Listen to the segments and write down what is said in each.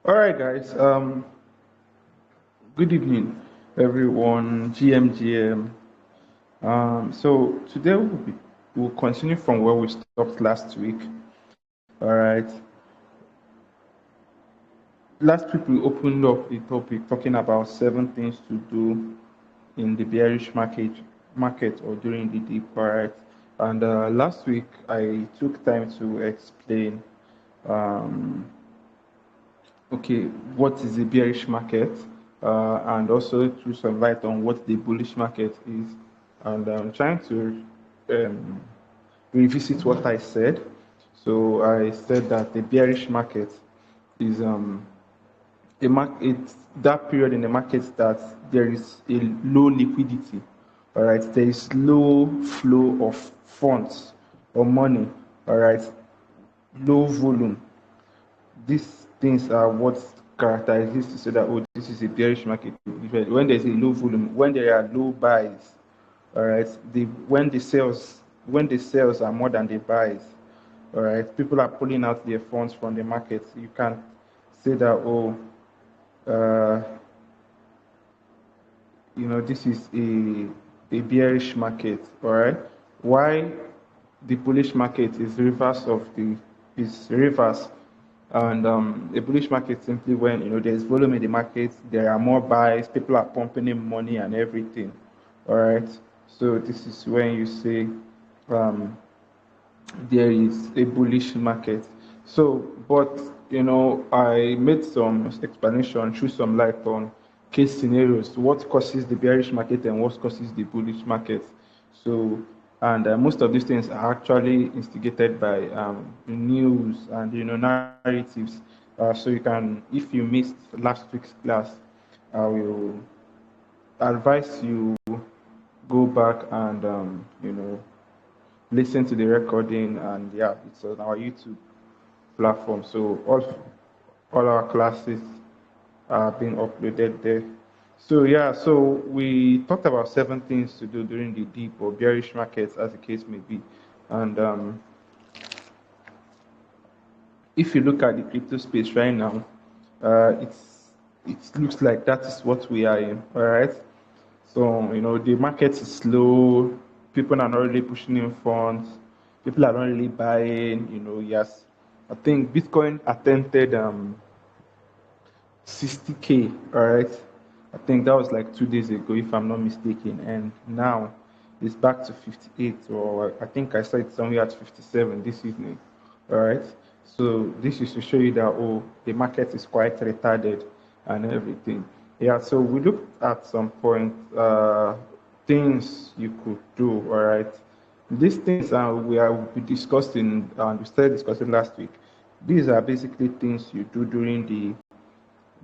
All right, guys. Good evening, everyone. GM. So today we'll continue from where we stopped last week. All right. Last week we opened up the topic talking about 7 things to do in the bearish market or during the dip. All right. And last week I took time to explain. Um, okay, what is a bearish market, and also throw some light on what the bullish market is, and I'm trying to um, revisit what I said. So I said that the bearish market is it's that period in the market that there is a low liquidity. All right, there is low flow of funds or money. All right, low volume. These things are what characterizes to say that, oh, this is a bearish market. When there's a low volume, when there are low buys, all right, when the sales are more than the buys, all right, people are pulling out their funds from the market. You can't say that, oh, uh, this is a bearish market. All right, why the bullish market is reverse. And a bullish market simply when there's volume in the market, there are more buys, people are pumping in money and everything. All right, so this is when you say um, there is a bullish market. So, but I made some explanation, threw some light on case scenarios, what causes the bearish market and what causes the bullish market. So, and most of these things are actually instigated by news and narratives. So you can, if you missed last week's class, I will advise you go back and listen to the recording, and yeah, it's on our YouTube platform. So all our classes are being uploaded there. So yeah, so we talked about 7 things to do during the deep or bearish markets, as the case may be. And if you look at the crypto space right now, it looks like that is what we are in. All right. So the market is slow. People are not really pushing in funds. People are not really buying. Yes, I think Bitcoin attempted 60K. All right, I think that was like 2 days ago, if I'm not mistaken, and now it's back to 58, or I think I saw it somewhere at 57 this evening. All right, so this is to show you that, oh, the market is quite retarded and everything. Yeah, so we looked at some point things you could do. All right, these things we discussing, we started discussing last week. These are basically things you do during the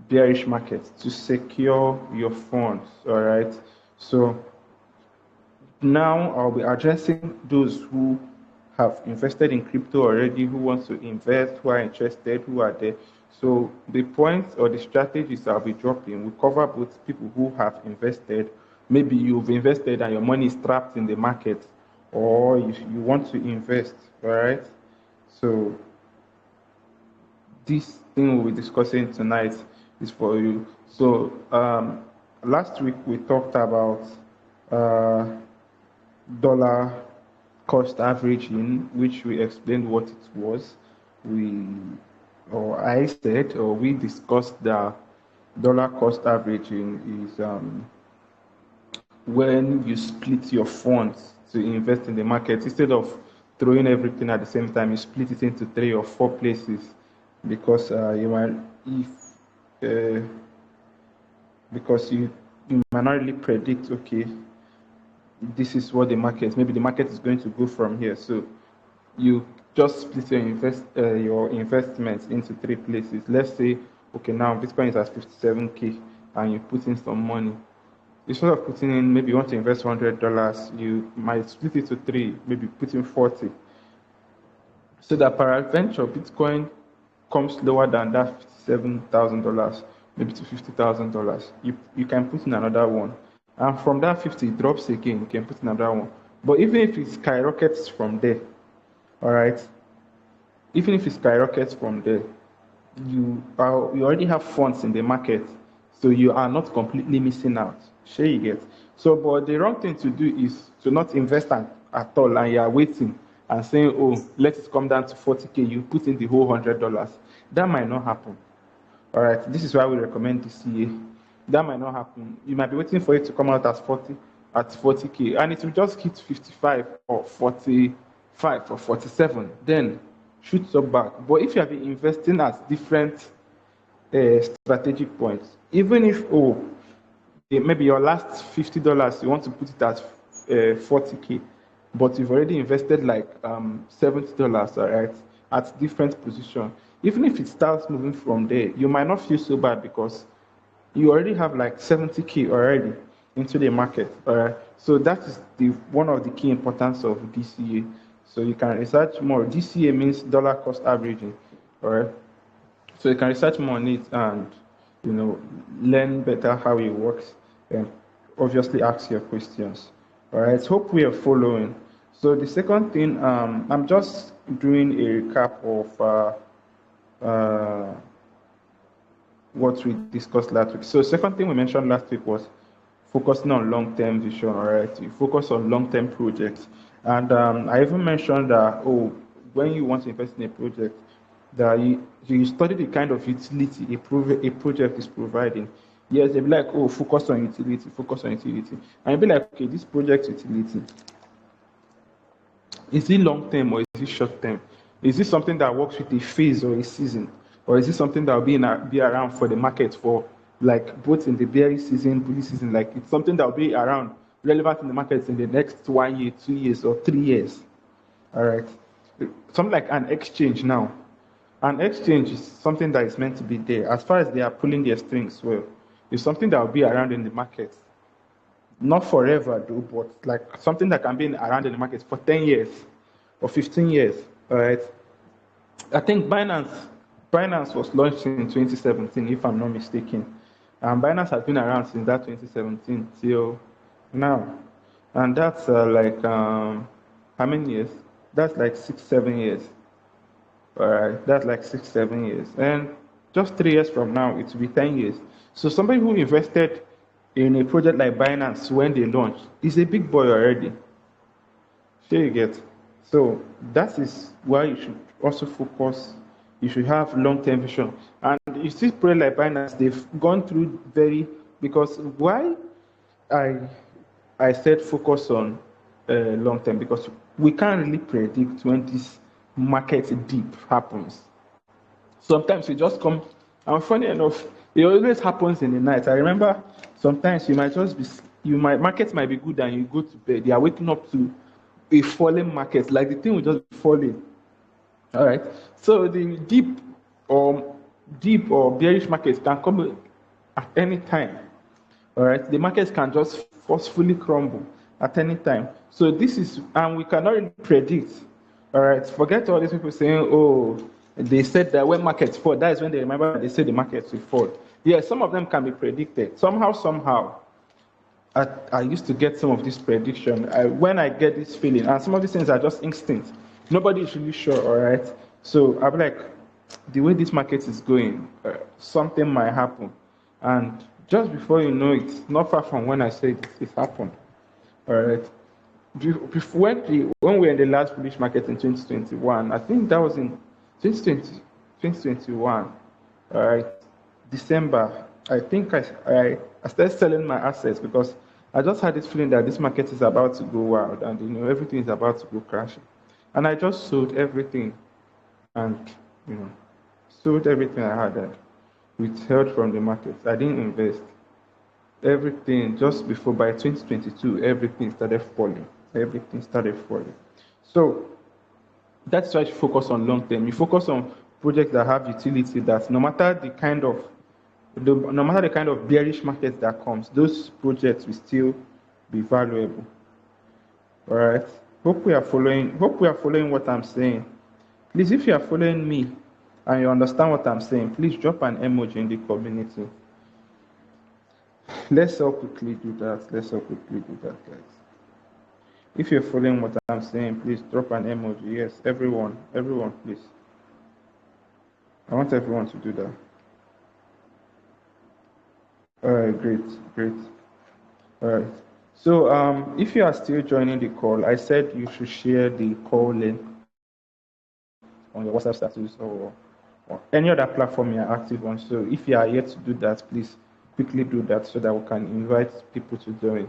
bearish market to secure your funds. All right, so now I'll be addressing those who have invested in crypto already, who want to invest, who are interested, who are there. So the points or the strategies I'll be dropping will cover both people who have invested. Maybe you've invested and your money is trapped in the market, or if you want to invest. All right, so this thing we'll be discussing tonight is for you. So last week we talked about uh, dollar cost averaging, which we explained what it was. We or I said, or we discussed that dollar cost averaging is when you split your funds to invest in the market. Instead of throwing everything at the same time, you split it into 3 or 4 places, because you might if uh, because you might not really predict, okay, this is what the market, maybe the market is going to go from here. So you just split your investments into 3 places. Let's say, okay, now Bitcoin is at 57K, and you put in some money. Instead of putting in, maybe you want to invest $100, you might split it to three, maybe put in 40. So that peradventure Bitcoin comes lower than that $57,000, maybe to $50,000. You can put in another one, and from that 50 it drops again. You can put in another one. But even if it skyrockets from there, all right, even if it skyrockets from there, you already have funds in the market, so you are not completely missing out. Sure you get. So, but the wrong thing to do is to not invest at all, and you are waiting and saying, "Oh, let it come down to 40K." You put in the whole $100. That might not happen. All right. This is why we recommend DCA. That might not happen. You might be waiting for it to come out at 40K, and it will just hit 55 or 45 or 47. Then shoots up back. But if you have been investing at different strategic points, even if maybe your last $50 you want to put it at 40K, but you've already invested like $70, all right, at different position. Even if it starts moving from there, you might not feel so bad because you already have like 70K already into the market. All right. So that is the one of the key importance of DCA. So you can research more. DCA means dollar cost averaging. All right. So you can research more on it and learn better how it works and obviously ask your questions. All right. Hope we are following. So the second thing, I'm just doing a recap of what we discussed last week. So second thing we mentioned last week was focusing on long-term vision, all right? You focus on long-term projects. And I even mentioned that, when you want to invest in a project, that you study the kind of utility a project is providing. Yes, they'll be like, focus on utility, focus on utility. And you'll be like, okay, this project utility, is it long-term or is it short-term? Is this something that works with a phase or a season? Or is it something that will be around for the market for like both in the bearish season, bullish season? Like it's something that will be around relevant in the markets in the next 1 year, 2 years, or 3 years. All right. Something like an exchange now. An exchange is something that is meant to be there. As far as they are pulling their strings well, it's something that will be around in the market. Not forever though, but like something that can be around in the market for 10 years or 15 years. All right. I think Binance was launched in 2017, if I'm not mistaken. And Binance has been around since that 2017 till now. And that's how many years? That's like 6, 7 years. All right, that's like 6, 7 years. And just 3 years from now, it will be 10 years. So somebody who invested in a project like Binance when they launched is a big boy already. Sure you get. So that is why you should also focus. You should have long-term vision. And you see, project like Binance, they've gone through because why I said focus on long-term, because we can't really predict when this market dip happens. Sometimes it just come, and funny enough, it always happens in the night. I remember sometimes markets might be good and you go to bed, you are waking up to a falling market, like the thing will just be falling. All right. So the deep or bearish markets can come at any time. All right. The markets can just forcefully crumble at any time. So and we cannot really predict. All right. Forget all these people saying, they said that when markets fall, that is when they remember they say the markets will fall. Yeah, some of them can be predicted. Somehow. I used to get some of this prediction. When I get this feeling, and some of these things are just instinct. Nobody is really sure, all right? So I'm like, the way this market is going, something might happen. And just before you know it, not far from when I said it happened, all right? When we were in the last bullish market in 2021, I think that was in 2021, all right? December, I think I started selling my assets because I just had this feeling that this market is about to go wild and everything is about to go crashing. And I just sold everything and sold everything I had and withheld from the market. I didn't invest. Everything just before by 2022, everything started falling. Everything started falling. So that's why you focus on long term. You focus on projects that have utility, that no matter the kind of bearish market that comes, those projects will still be valuable. All right. Hope we are following what I'm saying. Please, if you are following me and you understand what I'm saying, please drop an emoji in the community. Let's all quickly do that. Guys. If you're following what I'm saying, please drop an emoji. Yes, everyone, please. I want everyone to do that. All right, great, great. All right. So, if you are still joining the call, I said you should share the call link on your WhatsApp status or any other platform you are active on. So, if you are yet to do that, please quickly do that so that we can invite people to join.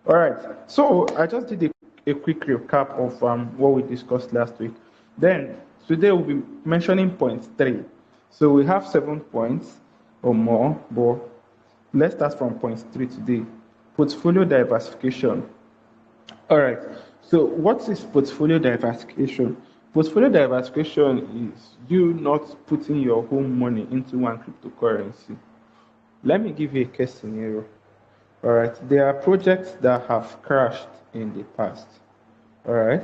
All right. So, I just did a quick recap of what we discussed last week. Then, today we'll be mentioning point three. So, we have 7 points or more, but let's start from point three today. Portfolio diversification. All right. So, what is portfolio diversification? Portfolio diversification is you not putting your whole money into one cryptocurrency. Let me give you a case scenario. All right. There are projects that have crashed in the past. All right.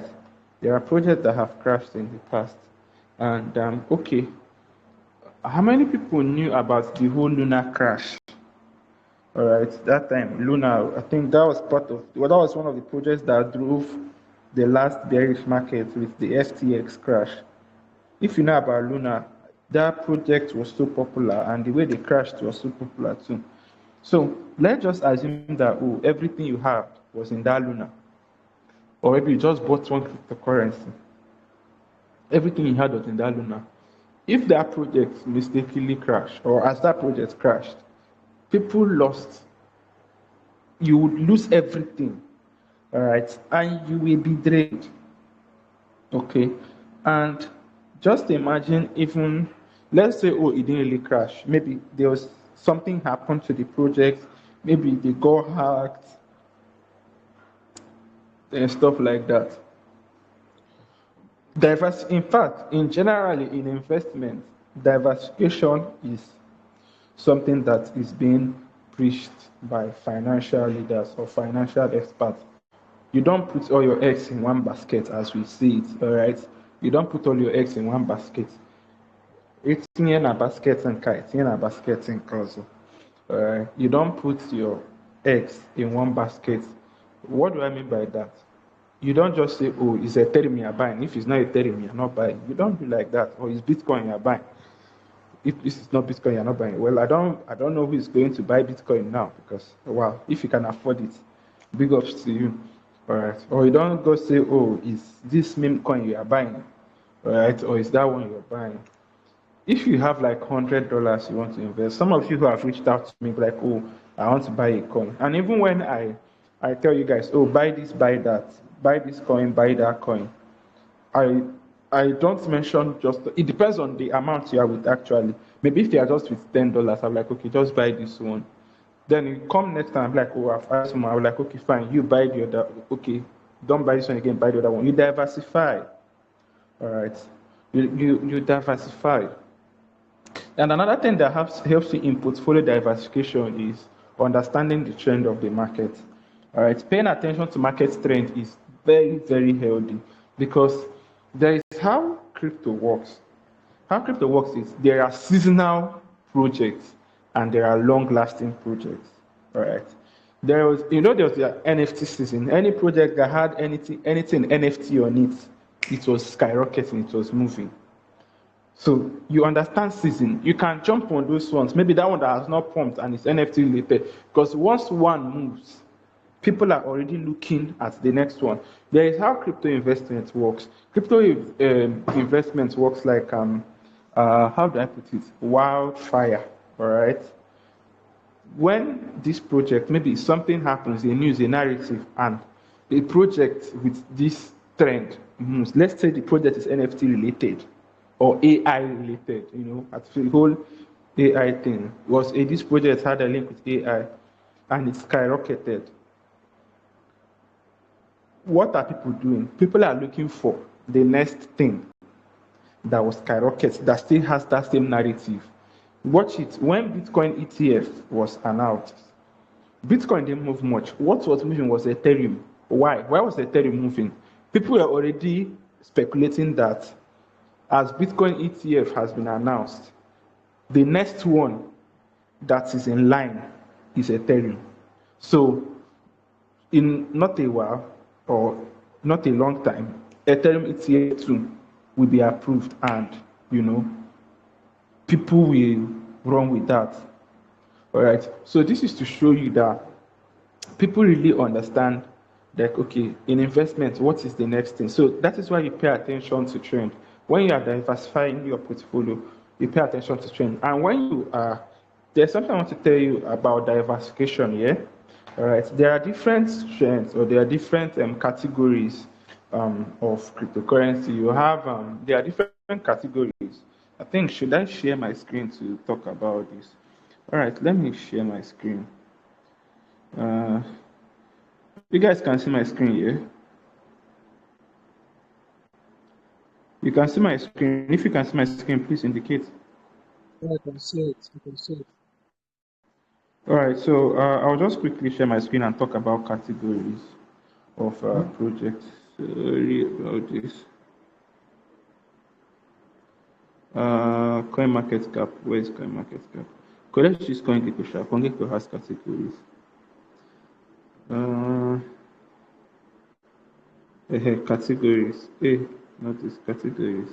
There are projects that have crashed in the past. And okay, how many people knew about the whole Luna crash? All right, that time Luna, I think that was that was one of the projects that drove the last bearish market with the FTX crash. If you know about Luna, that project was so popular, and the way they crashed was so popular too. So let's just assume that everything you have was in that Luna, or maybe you just bought one cryptocurrency. Everything you had was in that Luna. If that project mistakenly crashed, or as that project crashed, people lost. You would lose everything, all right, and you will be drained. Okay, and just imagine, even let's say, it didn't really crash. Maybe there was something happened to the project. Maybe they got hacked and stuff like that. In fact, generally in investment, diversification is something that is being preached by financial leaders or financial experts. You don't put all your eggs in one basket, as we see it, all right? You don't put all your eggs in one basket. It's in a basket and kite, in a basket and cousin. All right? You don't put your eggs in one basket. What do I mean by that? You don't just say, it's Ethereum you're buying. If it's not Ethereum, you're not buying. You don't do like that. Or it's Bitcoin you're buying. If this is not Bitcoin, you're not buying. Well, I don't know who is going to buy Bitcoin now, because wow, if you can afford it, big ups to you. All right. Or you don't go say, is this meme coin you are buying? All right. Or is that one you're buying? If you have like $100 you want to invest, some of you who have reached out to me like, I want to buy a coin. And even when I tell you guys, buy this, buy that, buy this coin, buy that coin, I I don't mention just, it depends on the amount you are with actually. Maybe if you are just with $10, I'm like, okay, just buy this one. Then you come next time, I'm like, I've asked someone, I'm like, okay, fine, you buy the other, okay, don't buy this one again, buy the other one. You diversify. All right. You diversify. And another thing that helps you in portfolio diversification is understanding the trend of the market. All right, paying attention to market trend is very, very healthy, because there is how crypto works. How crypto works is there are seasonal projects and there are long-lasting projects. All right. There was the NFT season. Any project that had anything NFT on it, it was skyrocketing, it was moving. So you understand season. You can jump on those ones. Maybe that one that has not pumped and it's NFT related. Because once one moves, people are already looking at the next one. There is how crypto investment works. Crypto investment works like how do I put it? Wildfire. All right. When this project, maybe something happens, a news, a narrative, and a project with this trend moves. Let's say the project is NFT related or AI related, at the whole AI thing. This project had a link with AI and it skyrocketed. What are people doing? People are looking for the next thing that was skyrocket that still has that same narrative. Watch it. When Bitcoin ETF was announced, Bitcoin didn't move much. What was moving was Ethereum. Why? Why was Ethereum moving? People were already speculating that as Bitcoin ETF has been announced, the next one that is in line is Ethereum. So in not a while or not a long time, Ethereum ETF 2 will be approved, and people will run with that. All right. So this is to show you that people really understand, like, okay, in investment, what is the next thing? So that is why you pay attention to trend. When you are diversifying your portfolio, you pay attention to trend. And when you are, there's something I want to tell you about diversification. Yeah. All right. There are different trends, or there are different categories of cryptocurrency. You have there are different categories. I think, should I share my screen to talk about this? All right, let me share my screen. Uh, you guys can see my screen here. You can see my screen. If you can see my screen, please indicate. Yeah, I can see it. I can see it. All right, so I'll just quickly share my screen and talk about categories of projects. Sorry about this. Coin market cap. Where is coin market cap? Let's use CoinGecko. CoinGecko has categories. Categories. Notice categories.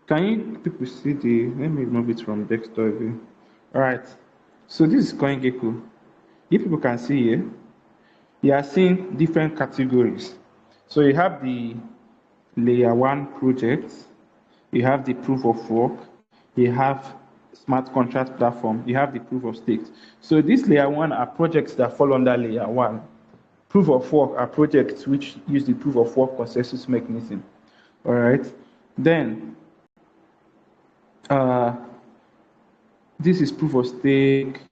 Can you people see the? Let me remove it from desktop view. All right. So this is CoinGecko. If people can see here, you are seeing different categories. So you have the layer one projects, you have the proof of work, you have smart contract platform, you have the proof of stake. So this layer one are projects that fall under layer one. Proof of work are projects which use the proof of work consensus mechanism. All right. Then this is proof of stake,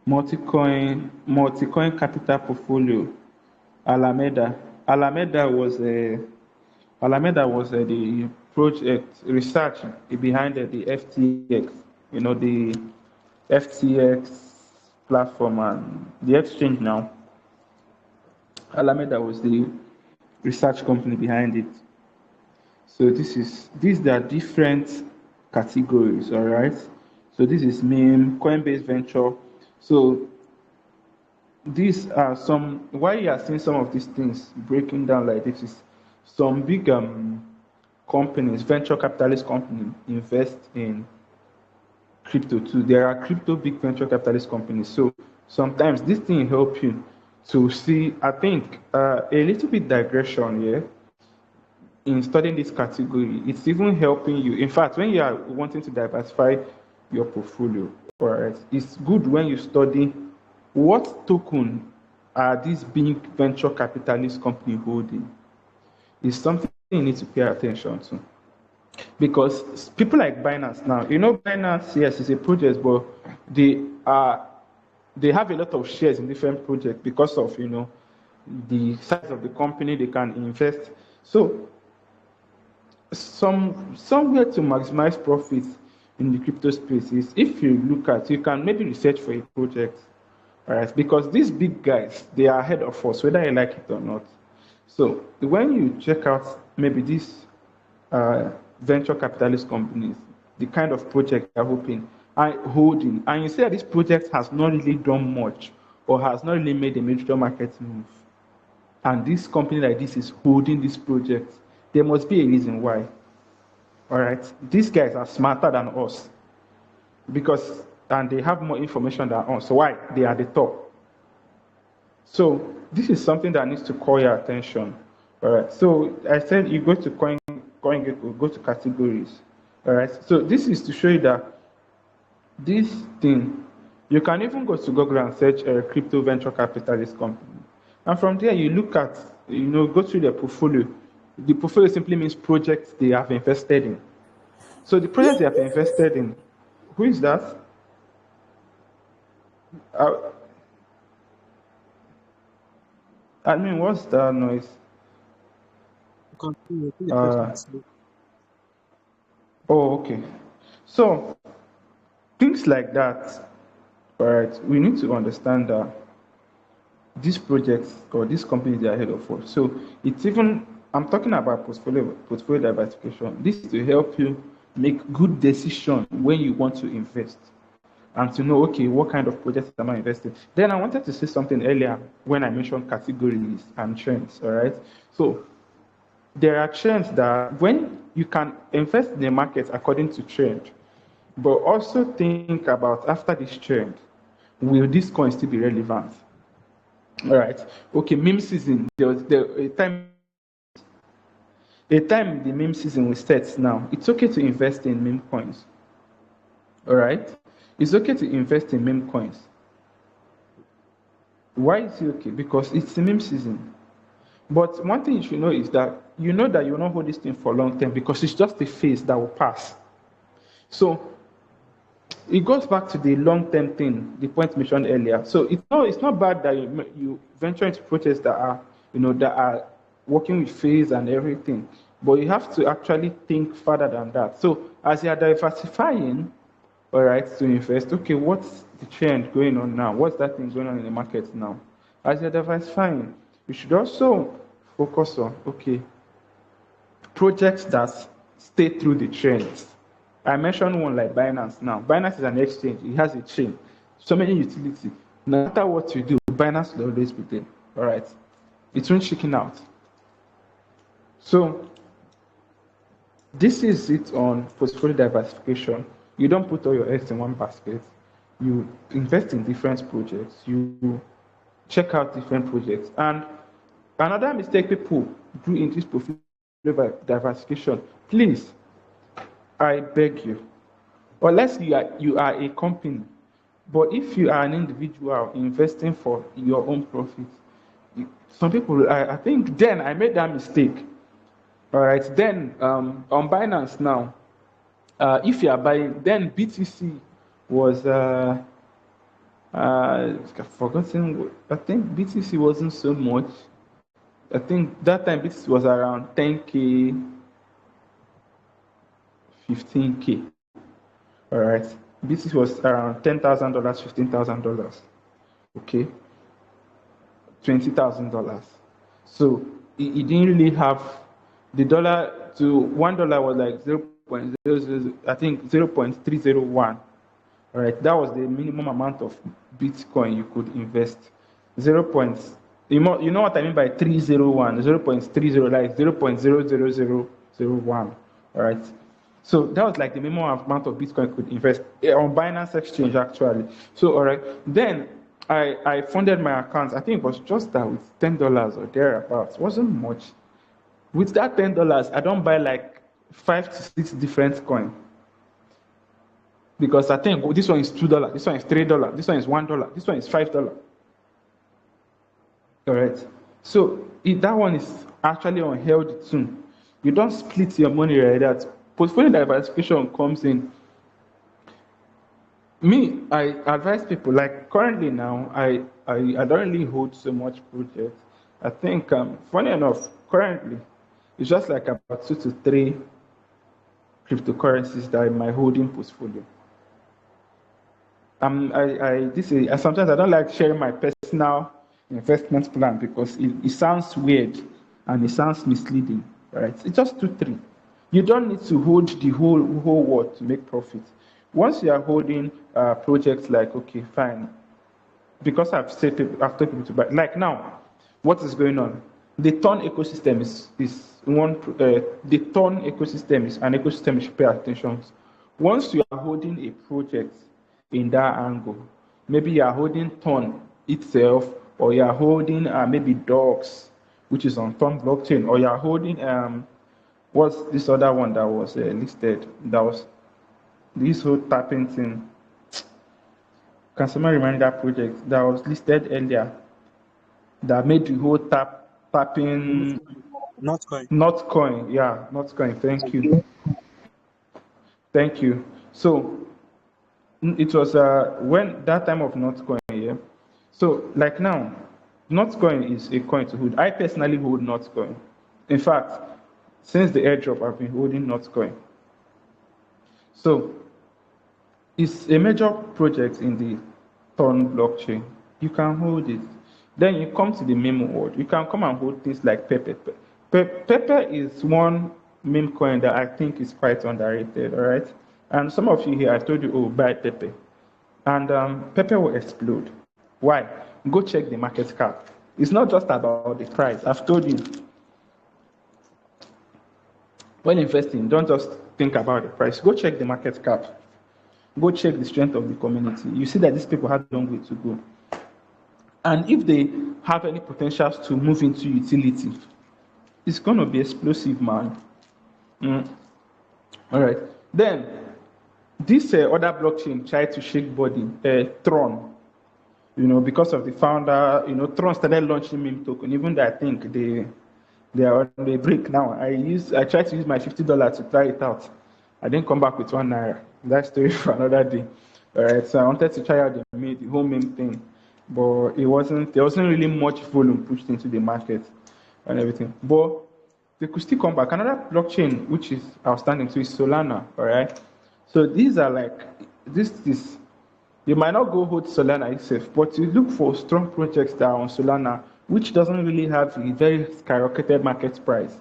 multi-coin capital portfolio, Alameda. Alameda was the project research behind the FTX, the FTX platform and the exchange now. Alameda was the research company behind it. So these are different categories, all right? So this is meme, Coinbase Venture. So these are some, why you are seeing some of these things breaking down like this is some big companies, venture capitalist companies invest in crypto too. There are crypto big venture capitalist companies. So sometimes this thing help you to see, I think, a little bit digression here in studying this category. It's even helping you. In fact, when you are wanting to diversify your portfolio, all right, it's good when you study what token are these big venture capitalist company holding. It's something you need to pay attention to. Because people like Binance now, Binance, yes, it's a project, but they have a lot of shares in different projects because of the size of the company they can invest. So somewhere to maximize profits in the crypto space is, if you can maybe research for a project, all right, because these big guys, they are ahead of us, whether you like it or not. So when you check out maybe these venture capitalist companies, the kind of project they're hoping and holding, and you see that this project has not really done much or has not really made a major market move, and this company like this is holding this project, there must be a reason why. All right, these guys are smarter than us and they have more information than us. So why? They are the top. So this is something that needs to call your attention. All right. So I said you go to CoinGecko, go to categories. All right. So this is to show you that this thing, you can even go to Google and search a crypto venture capitalist company, and from there you look at, go through their portfolio. The portfolio simply means projects they have invested in. So the projects they have invested in, who is that? I mean, what's that noise? Continue. The person asleep. Oh, okay. So things like that, all right, we need to understand that these projects or these companies, they are ahead of us. So it's even, I'm talking about portfolio diversification. This is to help you make good decision when you want to invest and to know, okay, what kind of projects am I investing? Then I wanted to say something earlier when I mentioned categories and trends, all right? So there are trends that when you can invest in the market according to trend, But also think about after this trend, will this coin still be relevant? All right. Okay, meme season. There was a time the meme season will start now. It's okay to invest in meme coins. All right. It's okay to invest in meme coins. Why is it okay? Because it's the meme season. But one thing you should know is that that you will not hold this thing for long term because it's just a phase that will pass. So it goes back to the long-term thing, the point mentioned earlier. So it's not bad that you venture into projects that are working with phase and everything, but you have to actually think further than that. So as you are diversifying, all right, to invest, okay, what's the trend going on now? What's that thing going on in the market now? As you're diversifying, you should also focus on, okay, projects that stay through the trends. I mentioned one like Binance now. Binance is an exchange, it has a chain, so many utility. No matter what you do, Binance will always be there. All right. It won't chicken out. So this is it on portfolio diversification. You don't put all your eggs in one basket. You invest in different projects. You check out different projects. And another mistake people do in this portfolio diversification, please, I beg you, unless you are a company, but if you are an individual investing for your own profit, some people, I think then I made that mistake. All right, then on Binance now, if you are buying, then BTC was I've forgotten. I think BTC wasn't so much. I think that time BTC was around 10K, 15K. All right, BTC was around $10,000, $15,000. Okay, $20,000. So it didn't really have the dollar to $1 was like 0.00, I think 0.301. All right, that was the minimum amount of Bitcoin you could invest. 0. You know what I mean by 301? 0.30, like 0.00001. All right. So that was like the minimum amount of Bitcoin you could invest on Binance Exchange actually. So all right, then I funded my account. I think it was just that with $10 or thereabouts. It wasn't much. With that $10, I don't buy like 5 to 6 different coins because I think this one is $2, this one is $3, this one is $1, this one is $5. All right. So that one is actually unhealthy too. You don't split your money like that. Portfolio diversification comes in. Me, I advise people like currently now, I don't really hold so much projects. I think, funny enough, currently it's just like about 2 to 3 cryptocurrencies that are in my holding portfolio. Sometimes I don't like sharing my personal investment plan because it sounds weird and it sounds misleading, right? It's just 2, 3. You don't need to hold the whole world to make profit. Once you are holding projects like, okay, fine, because I've told people to buy. Like now, what is going on? The Ton ecosystem is one. The Ton ecosystem is an ecosystem you should pay attention to. Once you are holding a project in that angle, maybe you are holding Ton itself, or you are holding maybe Docs, which is on Ton blockchain, or you are holding what's this other one that was listed? That was this whole tapping thing. Can someone remind that project that was listed earlier that made the whole tapping Notcoin. Notcoin? Yeah, Notcoin. Thank you. So it was when that time of Notcoin, yeah. So like now, Notcoin is a coin to hold. I personally hold Notcoin. In fact, since the airdrop, I've been holding Notcoin. So it's a major project in the Ton blockchain. You can hold it. Then you come to the meme world. You can come and hold things like Pepe. Pepe is one meme coin that I think is quite underrated, all right? And some of you here, I told you, oh, buy Pepe. And Pepe will explode. Why? Go check the market cap. It's not just about the price. I've told you. When investing, don't just think about the price. Go check the market cap. go check the strength of the community. You see that these people have a long way to go. And if they have any potentials to move into utility, it's going to be explosive, man. Mm. All right. Then, this other blockchain tried to shake body, Tron, because of the founder, Tron started launching meme token, even though I think they are on the break now. I tried to use my $50 to try it out. I didn't come back with £1. That story for another day. All right, so I wanted to try out the whole meme thing, but there wasn't really much volume pushed into the market and everything. But they could still come back. Another blockchain which is outstanding so is Solana. All right, so these are like this is you might not go hold Solana itself, but you look for strong projects that are on Solana, which doesn't really have a very skyrocketed market price.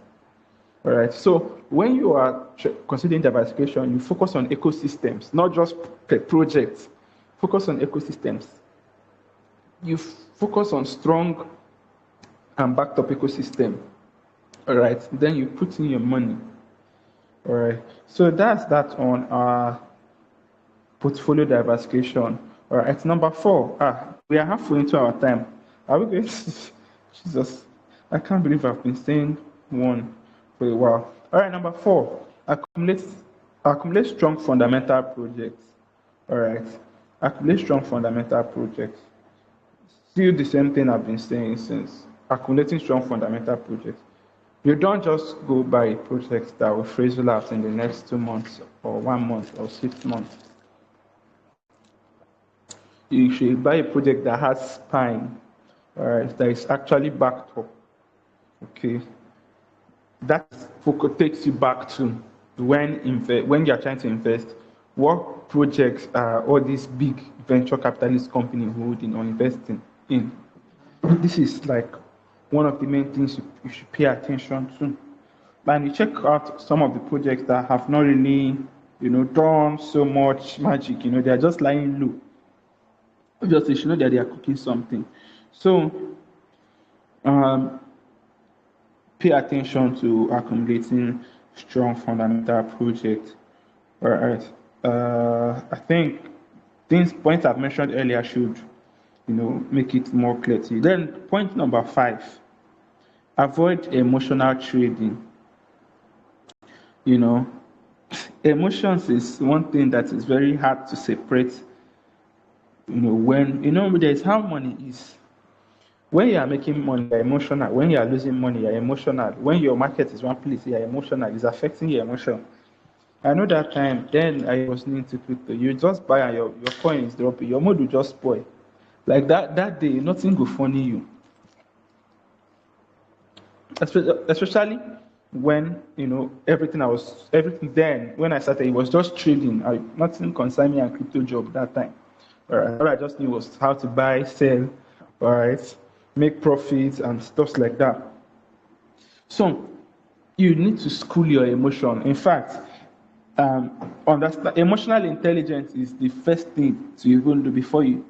All right. So when you are considering diversification, you focus on ecosystems, not just projects. Focus on ecosystems. You focus on strong and backed up ecosystem. All right. Then you put in your money. All right. So that's that on our portfolio diversification. All right. Number 4. We are halfway into our time. Are we going to? Jesus, I can't believe I've been saying one for a while. All right, number 4, accumulate strong fundamental projects. All right, accumulate strong fundamental projects. Still the same thing I've been saying since. Accumulating strong fundamental projects. You don't just go buy projects that will fizzle out in the next 2 months or 1 month or 6 months. You should buy a project that has spine. All right, that is actually backed up. Okay, that focus takes you back to when you're trying to invest. What projects are all these big venture capitalist companies holding or investing in? This is like one of the main things you should pay attention to. And you check out some of the projects that have not really, done so much magic. They are just lying low. Obviously, you should know that they are cooking something. So, pay attention to accumulating strong fundamental projects. All right. I think these points I've mentioned earlier should, make it more clear to you. Then point number 5, avoid emotional trading. Emotions is one thing that is very hard to separate. When there's how money is. When you are making money, you're emotional. When you are losing money, you're emotional. When your market is one place, you're emotional. It's affecting your emotion. I know that time, then I was new to crypto. You just buy and your coin is dropping. Your mood will just spoil. Like that day, nothing will funny you. Especially when, everything then, when I started, it was just trading. Nothing concerned me and crypto job that time. All right. All I just knew was how to buy, sell, all right, make profits and stuff like that. So you need to school your emotion. In fact, understand emotional intelligence is the first thing to even do before you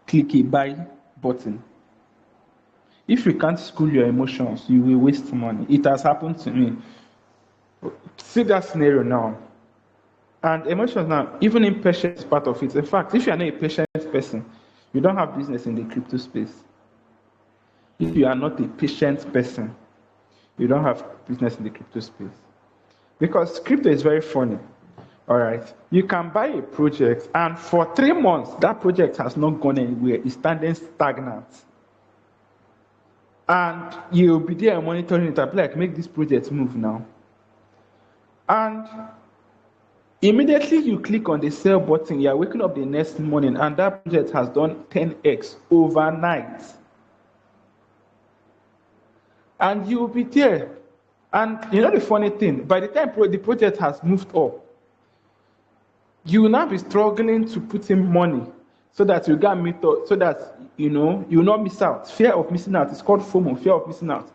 click a buy button. If you can't school your emotions, you will waste money. It has happened to me. See that scenario now. And emotions now, even impatience is part of it. In fact, if you are not a patient person, you don't have business in the crypto space. If you are not a patient person, you don't have business in the crypto space. Because crypto is very funny. All right. You can buy a project, and for 3 months, that project has not gone anywhere. It's standing stagnant. And you'll be there monitoring it. I'll be like, make this project move now. And immediately you click on the sell button, you're waking up the next morning, and that project has done 10x overnight. And you'll be there. And the funny thing, by the time the project has moved up, you will now be struggling to put in money so that you get meet up, so that you will not miss out. Fear of missing out is called FOMO, fear of missing out.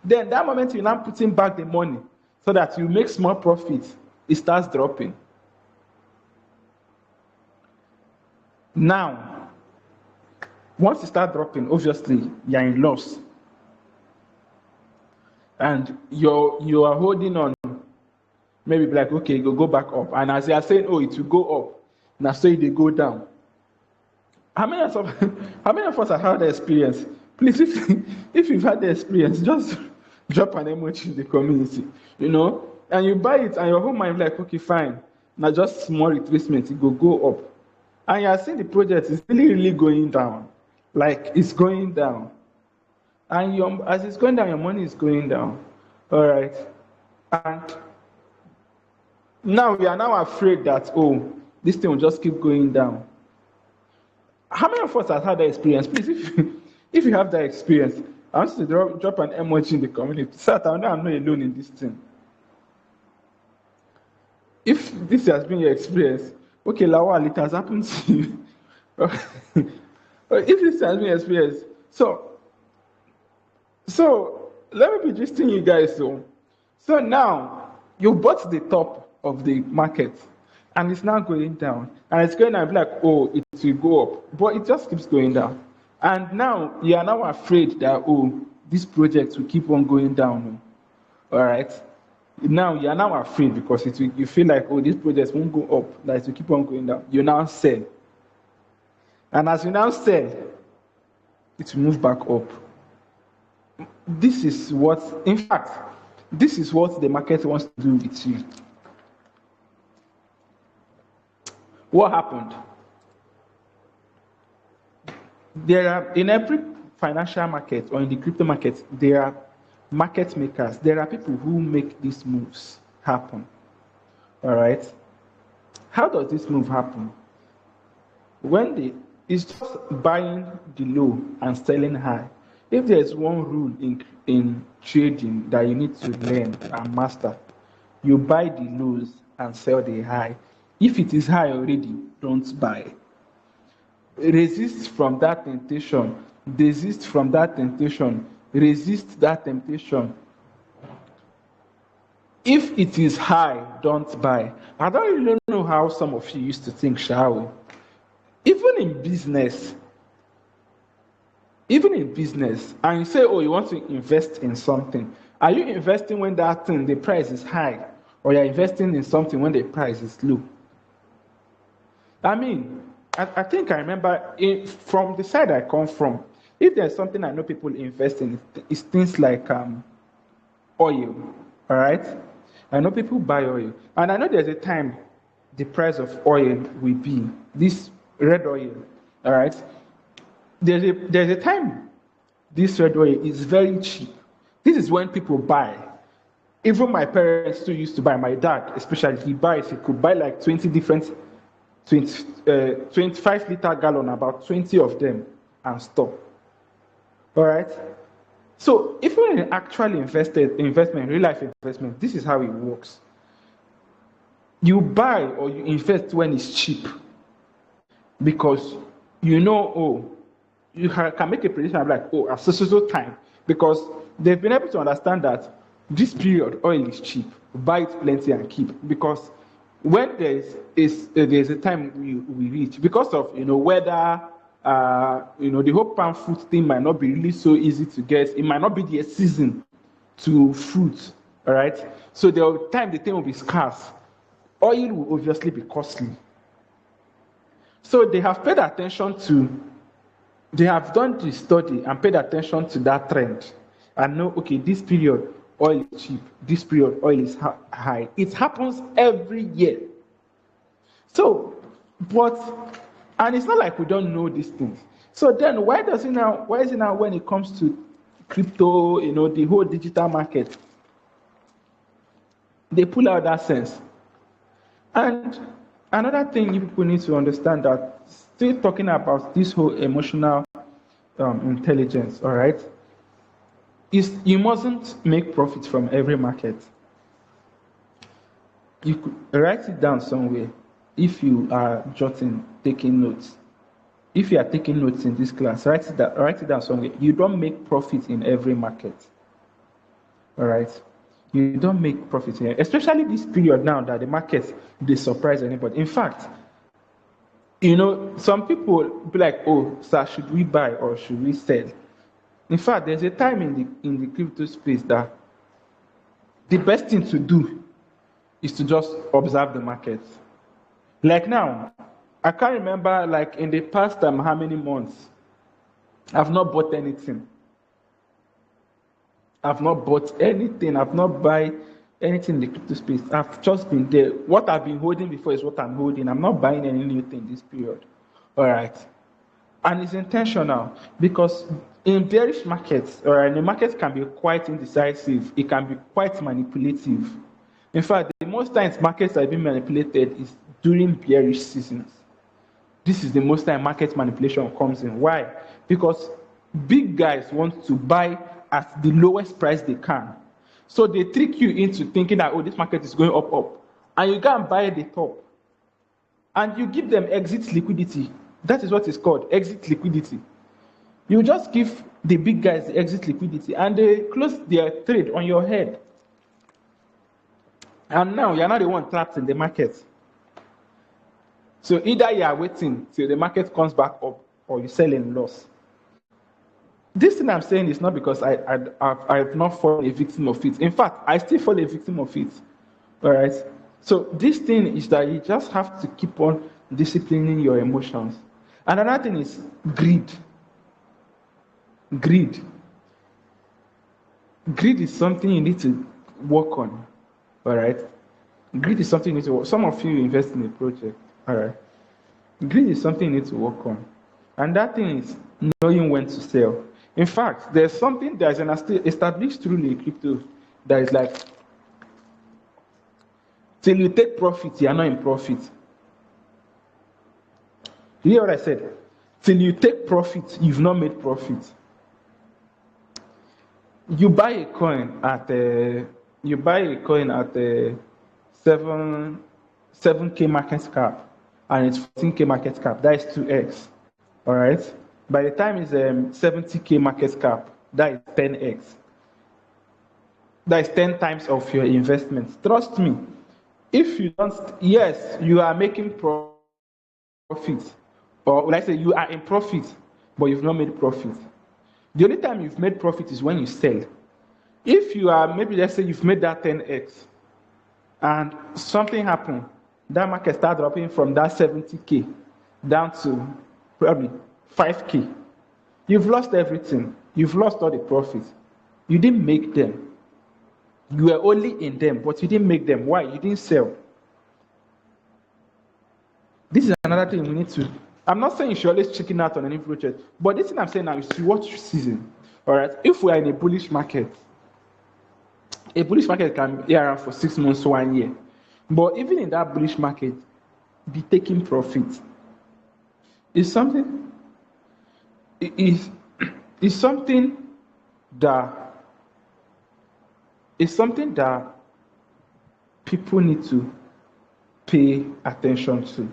Then that moment you now put in back the money so that you make small profits, it starts dropping. Now, once it starts dropping, obviously you're in loss. And you are holding on, maybe like, okay, go back up. And as they are saying, oh, it will go up, Now so they go down. How many of us have had the experience? Please, if you've had the experience, just drop an emoji in the community, and you buy it, and your whole mind like, okay, fine. Now just small retracement, it go up, and you are seeing the project is really, really going down, like it's going down, and as it's going down, your money is going down, all right, and now we are now afraid that this thing will just keep going down. How many of us have had that experience? Please, if you have that experience, I want you to drop an emoji in the community so that I know I'm not alone in this thing. If this has been your experience, okay, Lawal, it has happened to you. If this has been your experience, so let me be just you guys. So now you bought the top of the market, and it's now going down, and it's going down like, it will go up, but it just keeps going down. And now you are now afraid that this project will keep on going down. All right. Now you are now afraid because you feel like this project won't go up, that it will keep on going down. You now sell, and as you now sell, it will move back up. This is what the market wants to do with you. What happened? There are, in every financial market or in the crypto market, there are market makers. There are people who make these moves happen. All right. How does this move happen? It's just buying the low and selling high. If there's one rule in trading that you need to learn and master, you buy the lows and sell the high. If it is high already, don't buy. Resist from that temptation. Desist from that temptation. Resist that temptation. If it is high, don't buy. I don't really know how some of you used to think, shall we? Even in business, and you say, you want to invest in something. Are you investing when the price is high? Or you're investing in something when the price is low? I mean, I think I remember from the side I come from, if there's something I know people invest in, it's things like oil, all right? I know people buy oil. And I know there's a time the price of oil will be, this red oil, all right? There's a time this red oil is very cheap. This is when people buy. Even my parents too used to buy. My dad, especially, he could buy like 20 different 25-liter gallon, about 20 of them, and stop. All right? So if you're in actual investment, real life investment, this is how it works. You buy or you invest when it's cheap because you can make a prediction of like, at so time, because they've been able to understand that this period oil is cheap, buy it plenty and keep, because when there's a time we reach, because of weather, the whole palm fruit thing might not be really so easy to get. It might not be the season to fruit, all right? So the thing will be scarce. Oil will obviously be costly. So they have paid attention they have done the study and paid attention to that trend and know, okay, this period oil is cheap, this period oil is high. It happens every year. So, and it's not like we don't know these things. So then why is it now when it comes to crypto, the whole digital market, they pull out that sense? And another thing you people need to understand, that still talking about this whole emotional intelligence, all right, is you mustn't make profit from every market. You could write it down somewhere if you are taking notes. If you are taking notes in this class, write it down somewhere. You don't make profit in every market. All right? You don't make profit here, especially this period now that the market, they surprise anybody. In fact, some people be like, sir, should we buy or should we sell? In fact, there's a time in the crypto space that the best thing to do is to just observe the market. Like now, I can't remember like in the past how many months I've not bought anything. I've not bought anything. I've not buy anything in the crypto space. I've just been there. What I've been holding before is what I'm holding. I'm not buying any new thing this period. All right. And it's intentional because in bearish markets, all right, the market can be quite indecisive. It can be quite manipulative. In fact, the most times markets are being manipulated is during bearish seasons. This is the most time market manipulation comes in. Why? Because big guys want to buy at the lowest price they can. So they trick you into thinking that, oh, this market is going up. And you go and buy at the top. And you give them exit liquidity. That is what it's called, exit liquidity. You just give the big guys the exit liquidity and they close their trade on your head. And now you're not the one trapped in the market. So either you are waiting till the market comes back up or you sell in loss. This thing I'm saying is not because I've not fallen a victim of it. In fact, I still fall a victim of it. All right. So this thing is that you just have to keep on disciplining your emotions. And another thing is greed. Greed. Greed is something you need to work on. All right. Greed is something you need to work. Some of you invest in a project. All right. Greed is something you need to work on. And that thing is knowing when to sell. In fact, there's something that is established rule in crypto that is like, till you take profit, you are not in profit. You hear what I said? Till you take profit, you've not made profit. You buy a coin at 7K market cap, and it's 14K market cap. That is 2x. All right. By the time it's 70K market cap, that is 10x. That is 10 times of your investment. Trust me. If you don't, yes, you are making profit, or let's say you are in profit, but you've not made profit. The only time you've made profit is when you sell. If you are, maybe let's say you've made that 10x, and something happened, that market started dropping from that 70K down to probably 5K. You've lost everything. You've lost all the profits. You didn't make them. You were only in them, but you didn't make them. Why? You didn't sell. This is another thing we need to. I'm not saying you should always chicken out on any project, but this thing I'm saying now is to watch season. All right. If we are in a bullish market can be around for 6 months to 1 year. But even in that bullish market, be taking profit. It's something. It's something that people need to pay attention to.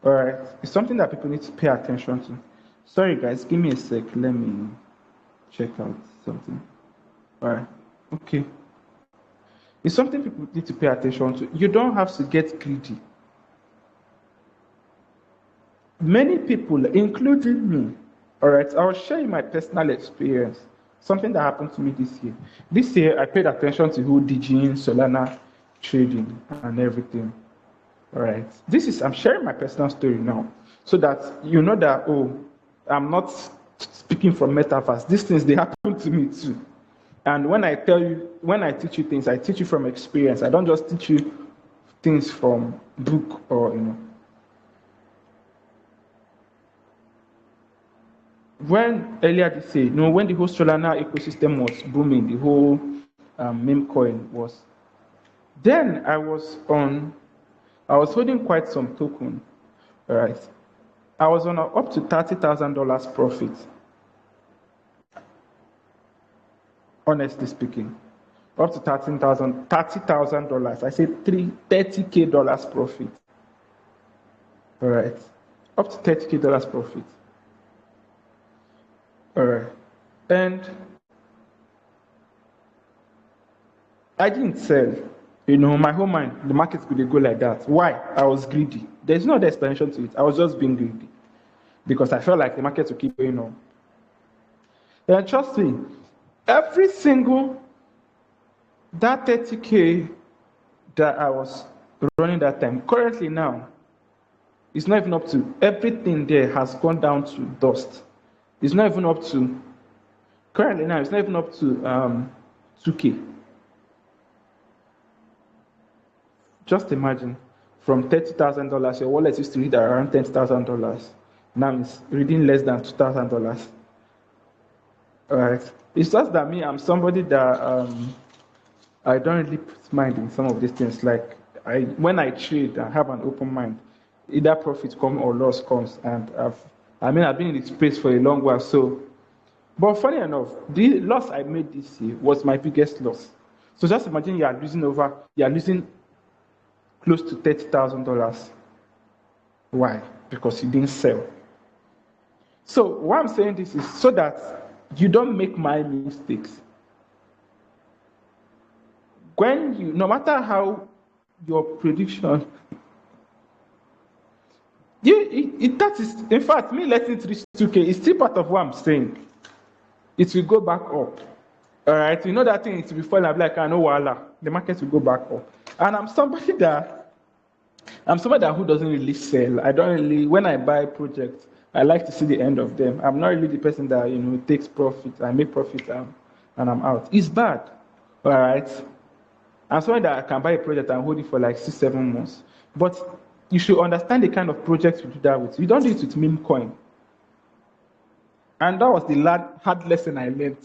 All right, it's something that people need to pay attention to. Sorry, guys, give me a sec. Let me check out something. All right, okay. It's something people need to pay attention to. You don't have to get greedy. Many people, including me, all right, I'll share my personal experience. Something that happened to me this year. This year, I paid attention to who DGing, Solana trading, and everything. All right. I'm sharing my personal story now, so that you know that, oh, I'm not speaking from metaverse. These things, they happen to me too. And when I teach you things, I teach you from experience. I don't just teach you things from book or, When earlier this year, when the whole Solana ecosystem was booming, the whole meme coin was, then I was holding quite some token, right? I was on up to $30,000 profit. Honestly speaking, up to $30,000. I said $30K profit. All right, up to $30K profit. All right, and I didn't sell. My whole mind, the market's going to go like that. Why? I was greedy. There's no other explanation to it. I was just being greedy because I felt like the market would keep going on. And trust me, every single that 30K that I was running that time, currently now, It's not even up to, everything there has gone down to dust. It's not even up to, currently now, it's not even up to 2K. Just imagine, from $30,000, your wallet used to read around $10,000. Now it's reading less than $2,000. All right. It's just that me, I'm somebody that I don't really put mind in some of these things. Like when I trade, I have an open mind. Either profit comes or loss comes, and I've been in this space for a long while. So, but funny enough, the loss I made this year was my biggest loss. So just imagine you are losing close to $30,000. Why? Because you didn't sell. So why I'm saying this is so that you don't make my mistakes. No matter how your prediction, that is, in fact, me letting it reach 2K is still part of what I'm saying. It will go back up. All right, you know that thing, it will be falling. I'm like, I know, voila, the market will go back up. And I'm somebody who doesn't really sell. I don't really, when I buy projects, I like to see the end of them. I'm not really the person that takes profit. I make profit and I'm out. It's bad. All right. I'm somebody that I can buy a project and hold it for like 6-7 months. But you should understand the kind of projects you do that with. You don't do it with meme coin. And that was the hard lesson I learned.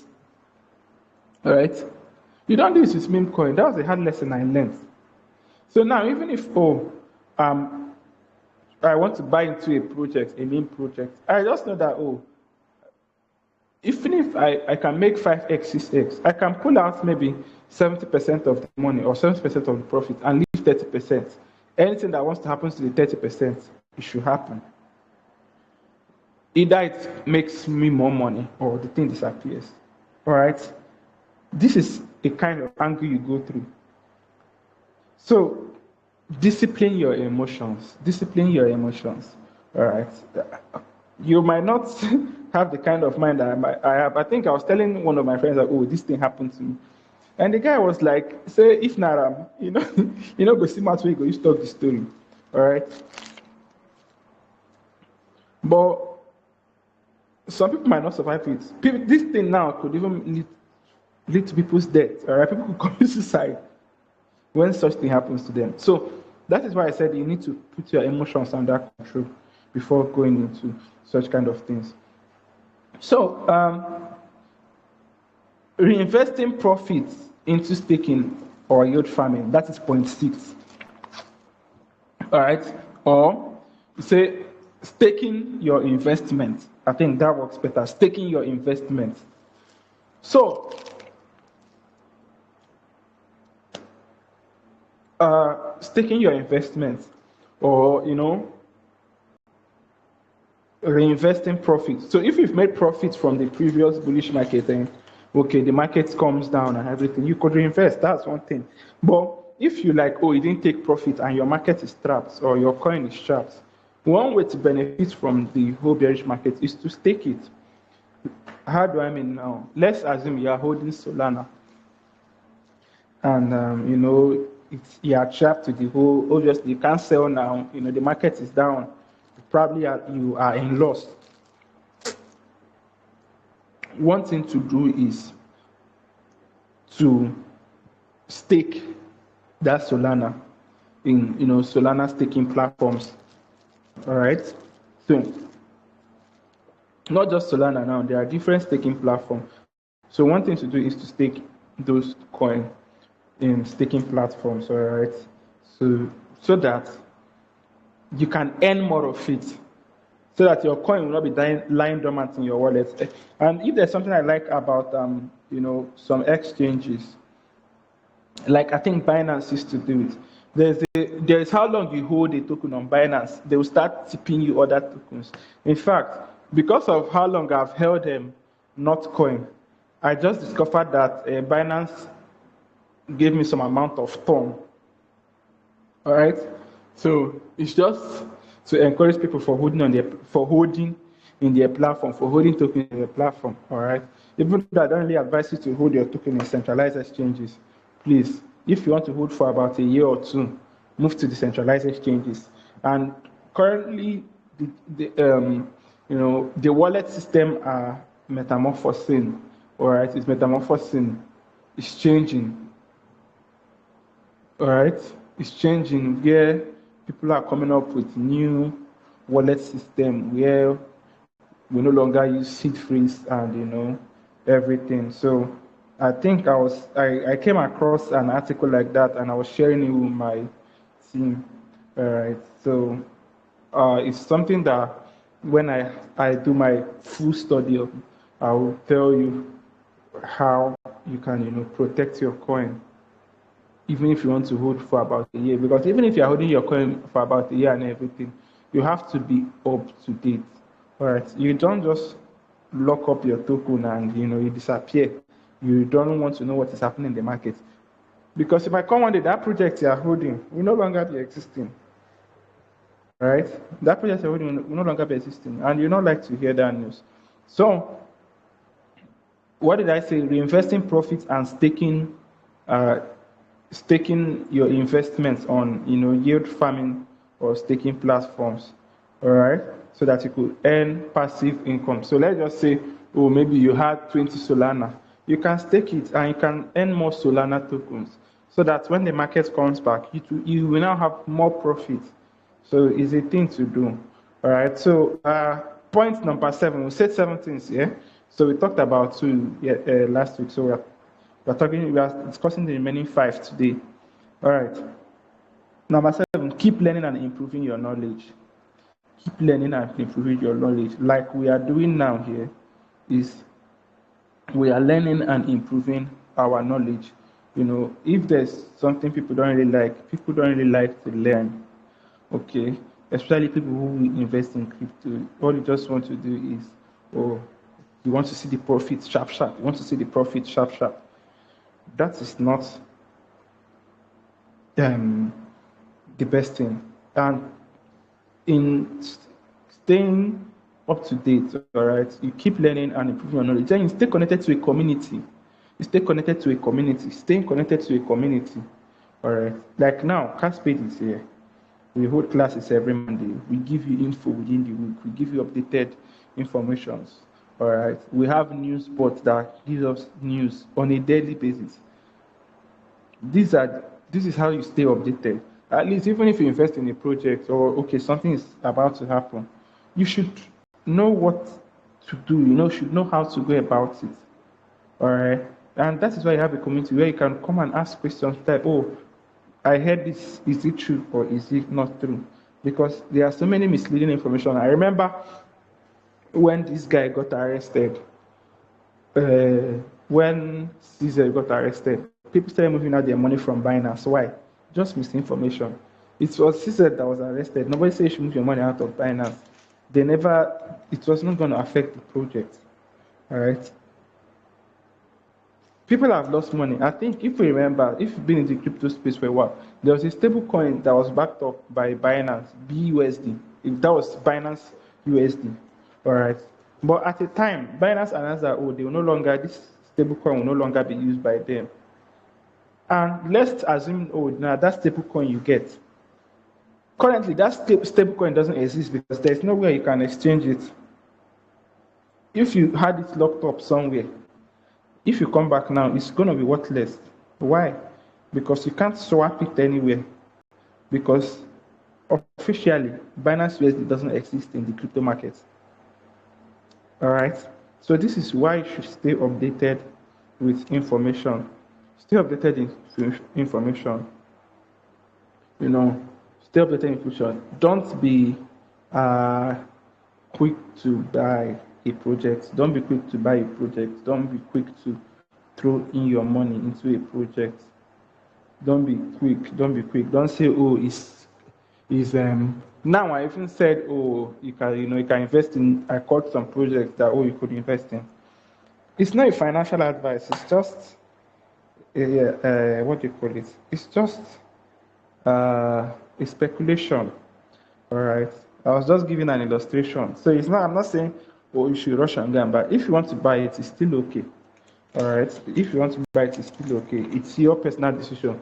All right. You don't do it with meme coin. That was the hard lesson I learned. So now, even if I want to buy into a meme project, I just know that even if I can make 5x, 6x, I can pull out maybe 70% of the money or 70% of the profit and leave 30%. Anything that wants to happen to the 30%, it should happen. Either it makes me more money or the thing disappears. All right? This is a kind of angle you go through. So, discipline your emotions. Discipline your emotions. All right? You might not have the kind of mind that I have. I think I was telling one of my friends, like, this thing happened to me. And the guy was like, say, if Naram, go see my way, go, you stop the story. All right? But some people might not survive it. This thing now could even lead to people's death. All right? People could commit suicide when such thing happens to them. So that is why I said you need to put your emotions under control before going into such kind of things. So, reinvesting profits into staking or yield farming, that is point 6. All right? Or say staking your investment. I think that works better. Staking your investment. So, staking your investment or, reinvesting profits. So if you've made profits from the previous bullish market and the market comes down and everything, you could reinvest. That's one thing. But if you you didn't take profit and your market is trapped or your coin is trapped, one way to benefit from the whole bearish market is to stake it. How do I mean now? Let's assume you are holding Solana and you are trapped to the whole. Obviously, you can't sell now. The market is down. Probably you are in loss. One thing to do is to stake that Solana in Solana staking platforms. All right. So not just Solana now. There are different staking platforms. So one thing to do is to stake those coins in staking platforms. All right. So that you can earn more of it, so that your coin will not be lying dormant in your wallet. And if there's something I like about some exchanges, like I think Binance used to do it. There's how long you hold a token on Binance, they will start tipping you other tokens. In fact, because of how long I've held Notcoin, I just discovered that Binance gave me some amount of TON. All right. So it's just to encourage people for holding in their platform, for holding tokens in their platform. All right. Even though I don't really advise you to hold your token in centralized exchanges, please, if you want to hold for about a year or two, move to the centralized exchanges. And currently the wallet system are metamorphosing. All right, it's metamorphosing. It's changing. All right, it's changing where people are coming up with new wallet system where we no longer use seed phrase and everything. So I think I came across an article like that and I was sharing it with my team. All right, so it's something that when I do my full study of, I will tell you how you can protect your coin even if you want to hold for about a year, because even if you're holding your coin for about a year and everything, you have to be up to date. All right, you don't just lock up your token and you disappear. You don't want to know what is happening in the market, because if I come one day, that project you are holding will no longer be existing. All right, that project you're holding will no longer be existing, and you don't like to hear that news. So what did I say? Reinvesting profits and staking your investments on yield farming or staking platforms, all right, so that you could earn passive income. So let's just say, oh, maybe you had 20 Solana, you can stake it and you can earn more Solana tokens, so that when the market comes back, you will now have more profit. So it's a thing to do. All right, so point number 7, we said 7 things here. So we talked about 2 last week, so we are discussing the remaining 5 today. All right. Number 7, keep learning and improving your knowledge. Keep learning and improving your knowledge. Like we are doing now here, is we are learning and improving our knowledge. If there's something people don't really like to learn, okay, especially people who invest in crypto. All you just want to do is, you want to see the profit sharp. You want to see the profit sharp. That is not the best thing. And in staying up to date, all right, you keep learning and improving your knowledge. Then you stay connected to a community. Staying connected to a community. All right. Like now, Caspade is here. We hold classes every Monday. We give you info within the week. We give you updated information. All right. We have news boards that gives us news on a daily basis. This is how you stay updated. At least even if you invest in a project or something is about to happen, you should know what to do. Should know how to go about it. All right. And that is why you have a community where you can come and ask questions type, oh, I heard this, is it true or is it not true? Because there are so many misleading information. I remember when this guy got arrested, when Caesar got arrested, people started moving out their money from Binance. Why? Just misinformation. It was Caesar that was arrested. Nobody said you should move your money out of Binance. It was not going to affect the project. All right. People have lost money. I think if you remember, if you've been in the crypto space for a while, there was a stable coin that was backed up by Binance, BUSD. That was Binance USD. All right. But at the time, Binance announced that this stable coin will no longer be used by them. And let's assume, now that stable coin you get. Currently, that stable coin doesn't exist because there's nowhere you can exchange it. If you had it locked up somewhere, if you come back now, it's going to be worthless. Why? Because you can't swap it anywhere. Because officially, Binance USD doesn't exist in the crypto market. All right. So this is why you should stay updated with information. Stay updated in information. Stay updated in information. Don't be quick to buy a project. Don't be quick to buy a project. Don't be quick to throw in your money into a project. Don't be quick. Don't say, now I even said, you can invest in. I called some projects that you could invest in. It's not a financial advice. It's just what do you call it? It's just a speculation. All right. I was just giving an illustration. So I'm not saying, you should rush and go, but if you want to buy it, it's still okay. All right. If you want to buy it, it's still okay. It's your personal decision.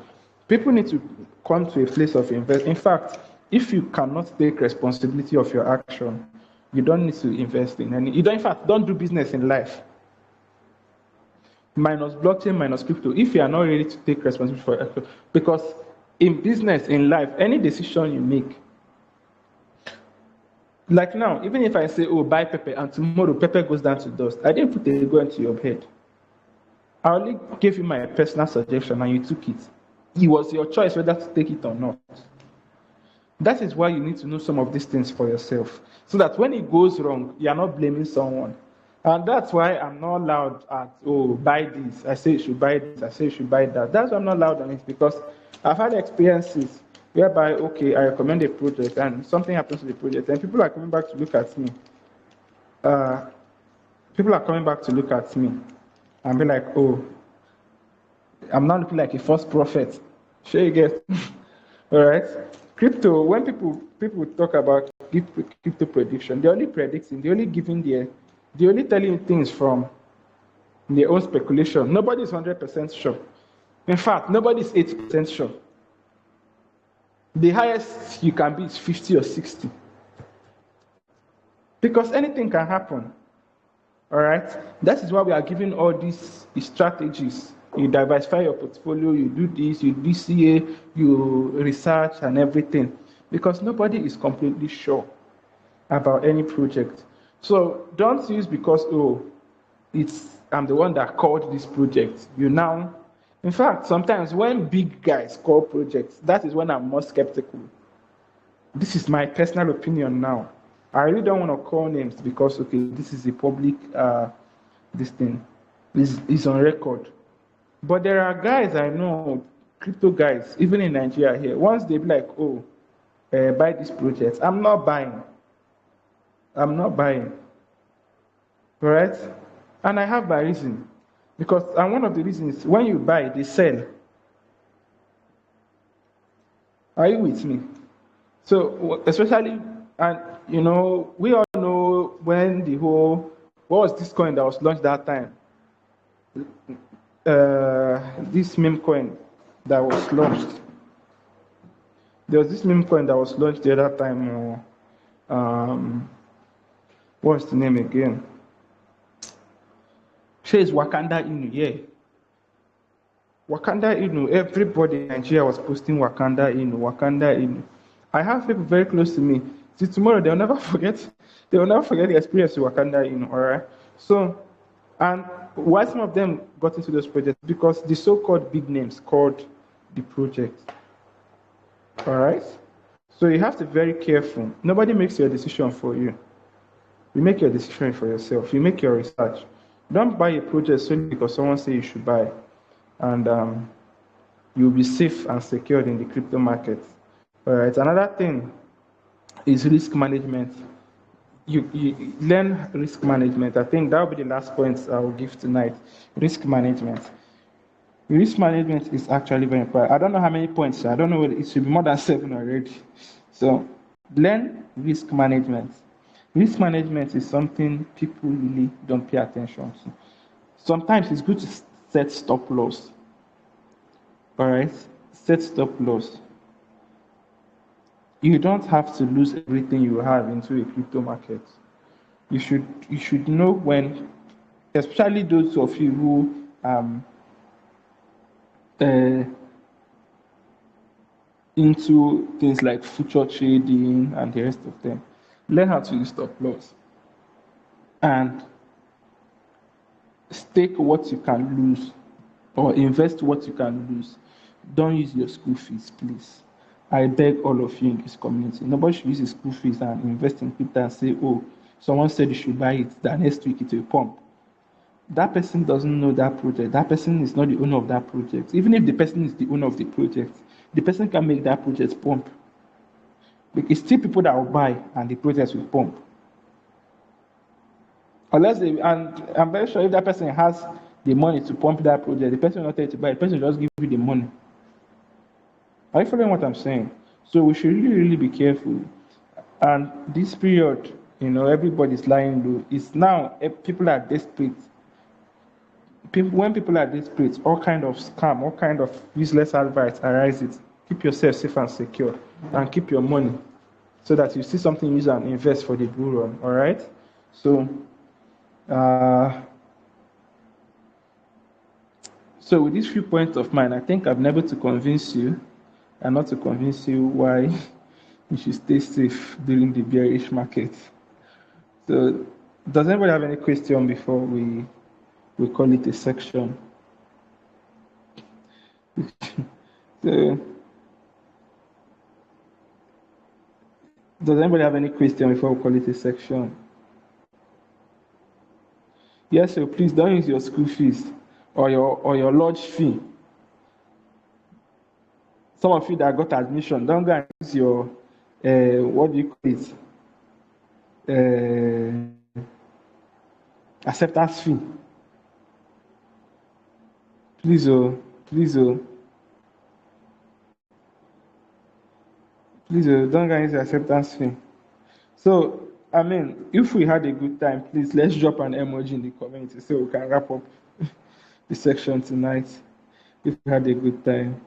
People need to come to a place of investment. In fact, If you cannot take responsibility of your action, you don't need to invest in any. You don't, in fact, don't do business in life. Minus blockchain, minus crypto. If you are not ready to take responsibility for action, because in business, in life, any decision you make, like now, even if I say, oh, buy pepper, and tomorrow pepper goes down to dust, I didn't put a gun to your head. I only gave you my personal suggestion and you took it. It was your choice whether to take it or not. That is why you need to know some of these things for yourself, so that when it goes wrong, you are not blaming someone. And that's why I'm not loud at, oh, buy this. I say you should buy this. I say you should buy that. That's why I'm not loud on it, because I've had experiences whereby, okay, I recommend a project and something happens to the project and people are coming back to look at me. People are coming back to look at me and be like, oh, I'm not looking like a false prophet. Sure you get. All right. Crypto, when people talk about crypto prediction, they're only predicting, they're only telling you things from their own speculation. Nobody's 100% sure. In fact, nobody's 80% sure. The highest you can be is 50 or 60. Because anything can happen. All right? That is why we are giving all these strategies. You diversify your portfolio, you do this, you do DCA, you research and everything. Because nobody is completely sure about any project. So don't use because, oh, I'm the one that called this project. In fact, sometimes when big guys call projects, that is when I'm more skeptical. This is my personal opinion now. I really don't want to call names because, okay, this is a public, this thing is on record. But there are guys I know, crypto guys, even in Nigeria here, once they be like, oh, buy this project, I'm not buying. Right? And I have my reason. Because, and one of the reasons, when you buy, they sell. Are you with me? So, especially, and we all know when what was this coin that was launched that time? This meme coin that was launched. There was this meme coin that was launched the other time. What's the name again? Says Wakanda Inu, yeah. Wakanda Inu, everybody in Nigeria was posting Wakanda Inu. I have people very close to me. See, tomorrow they'll never forget the experience with Wakanda Inu, all right? So, and why some of them got into those projects? Because the so-called big names called the project, all right? So you have to be very careful. Nobody makes your decision for you. You make your decision for yourself. You make your research. Don't buy a project solely because someone says you should buy, and you'll be safe and secured in the crypto market. All right. Another thing is risk management. You learn risk management. I think that will be the last point I will give tonight. Risk management. Risk management is actually very important. I don't know how many points. I don't know whether it should be more than 7 already. So learn risk management. Risk management is something people really don't pay attention to. Sometimes it's good to set stop loss. All right, set stop loss. You don't have to lose everything you have into a crypto market. You should know when, especially those of you who into things like future trading and the rest of them. Learn how to use stop loss and stake what you can lose or invest what you can lose. Don't use your school fees, please. I beg all of you in this community. Nobody should use his school fees and invest in crypto and say, oh, someone said you should buy it, that next week it will pump. That person doesn't know that project. That person is not the owner of that project. Even if the person is the owner of the project, the person can make that project pump. It's still people that will buy and the project will pump. And I'm very sure if that person has the money to pump that project, the person will not tell you to buy, the person will just give you the money. Are you following what I'm saying? So we should really, really be careful. And this period, everybody's lying low. It's now people are desperate. When people are desperate, all kind of scam, all kind of useless advice arises keep yourself safe and secure, and keep your money so that you see something use and invest for the bull run. All right. So, uh, so with these few points of mine, I think I've been able to convince you, and not to convince you why you should stay safe during the bearish market. So, does anybody have any question before we call it a section? So, does anybody have any question before we call it a section? Yes, so please don't use your school fees or your lodge fee. Some of you that got admission, don't go and use your what do you call it? Acceptance fee. Please, please, please, don't go and use your acceptance fee. So, I mean, if we had a good time, please let's drop an emoji in the community so we can wrap up the section tonight. If we had a good time.